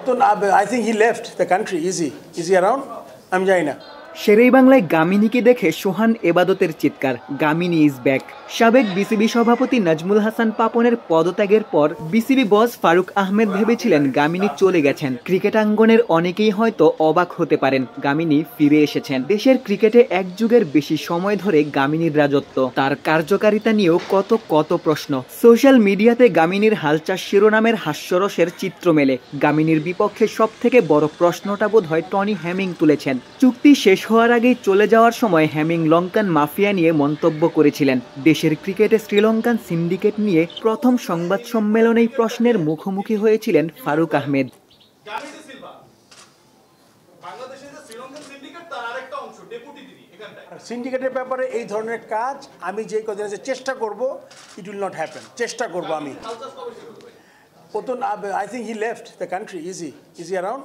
তো I think he left the country. Is he around? আমি জানি না। শেরেই বাংলায় গামিনীকে দেখে সোহান এবাদতের চিৎকার, গামিনী ইজ ব্যাক। সাবেক বিসিবি সভাপতি নাজমুল হাসান পাপনের পদত্যাগের পর বিসিবি বস ফারুক আহমেদ ভেবেছিলেন গামিনী চলে গেছেন। ক্রিকেটাঙ্গনের অনেকেই হয়তো অবাক হতে পারেন গামিনী ফিরে এসেছেন। দেশের ক্রিকেটে এক যুগের বেশি সময় ধরে গামিনীর রাজত্ব, তার কার্যকারিতা নিয়েও কত প্রশ্ন। সোশ্যাল মিডিয়াতে গামিনীর হালচাল শিরোনামের হাস্যরসের চিত্র মেলে। গামিনীর বিপক্ষে সব থেকে বড় প্রশ্নটা বোধহয় টনি হ্যামিং তুলেছেন। চুক্তি শেষ হওয়ার আগেই চলে যাওয়ার সময় হ্যামিং লঙ্কান মাফিয়া নিয়ে মন্তব্য করেছিলেন। দেশের ক্রিকেটে শ্রীলঙ্কান সিন্ডিকেট নিয়ে প্রথম সংবাদ সম্মেলনেই প্রশ্নের মুখোমুখি হয়েছিলেন ফারুক আহমেদ। সিন্ডিকেটের ব্যাপারে এই ধরনের কাজ আমি যে কদিন চেষ্টা করব, ইট উইল নট হ্যাপেন। চেষ্টা করব আমি। I think he left the country. Is he around?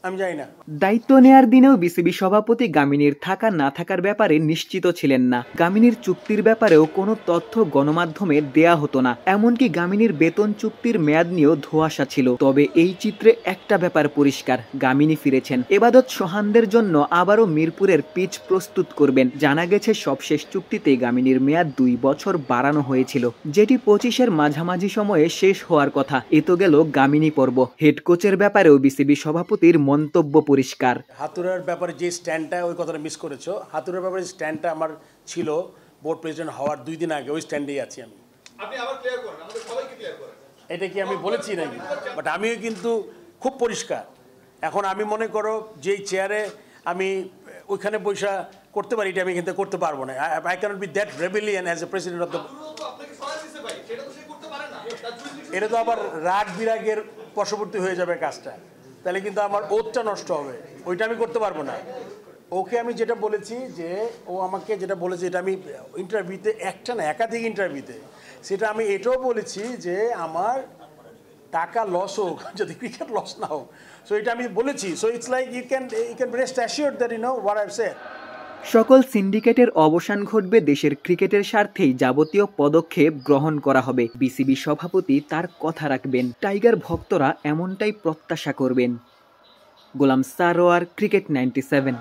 আমি জানি না। দায়িত্ব নেয়ার দিনেও বিসিবি সভাপতি গামিনীর থাকা না থাকার ব্যাপারে নিশ্চিত ছিলেন না। গামিনীর চুক্তির ব্যাপারেও কোনো তথ্য গণমাধ্যমে দেয়া হতো না। এমনকি গামিনীর বেতন চুক্তির মেয়াদ নিয়েও ধোঁয়াশা ছিল। তবে এই চিত্রে একটা ব্যাপার পরিষ্কার, গামিনী ফিরেছেন। এবাদত সোহানদের জন্য আবারও মিরপুরের পিচ প্রস্তুত করবেন। জানা গেছে সবশেষ চুক্তিতে গামিনীর মেয়াদ 2 বছর বাড়ানো হয়েছিল, যেটি 25-এর মাঝামাঝি সময়ে শেষ হওয়ার কথা। এ তো গেল গামিনী পর্ব। হেড কোচের ব্যাপারেও বিসিবি সভাপতির মন্তব্য পরিষ্কার। হাতুড়ার ব্যাপারে যে স্ট্যান্ডটা, ওই কথাটা মিস করেছো। হাতুড়ার ব্যাপারে স্ট্যান্ডটা আমার ছিল বোর্ড প্রেসিডেন্ট হওয়ার 2 দিন আগে, ওই স্ট্যান্ডেই আছি আমি। আপনি আবার ক্লিয়ার করেন, আমাদের সবাইকে ক্লিয়ার করেন। এটা কি আমি বলেছি নাকি? বাট আমিও কিন্তু খুব পরিষ্কার। এখন আমি মনে করো যেই চেয়ারে আমি ওইখানে পয়সা করতে পারি, এটা আমি কিন্তু করতে পারবো না। I cannot be that rebellion as a president of the. এটা তো আবার রাগ বিরাগের বশবর্তী হয়ে যাবে কাজটা, তাহলে কিন্তু আমার ওতটা নষ্ট হবে। ওইটা আমি করতে পারবো না। ওকে আমি যেটা বলেছি, যে ও আমাকে যেটা বলেছে, এটা আমি ইন্টারভিউতে, একটা না একাধিক ইন্টারভিউতে, সেটা আমি এটাও বলেছি যে আমার টাকা লস হোক, যদি ক্রিকেট লস না হোক। সো এটা আমি বলেছি। So it's like you can rest assured that you know what I have said. সকল সিন্ডিকেটের অবসান ঘটবে, দেশের ক্রিকেটের স্বার্থেই যাবতীয় পদক্ষেপ গ্রহণ করা হবে। বিসিবি সভাপতি তার কথা রাখবেন, টাইগার ভক্তরা এমনটাই প্রত্যাশা করবেন। গোলাম সারোয়ার, ক্রিকেট 97।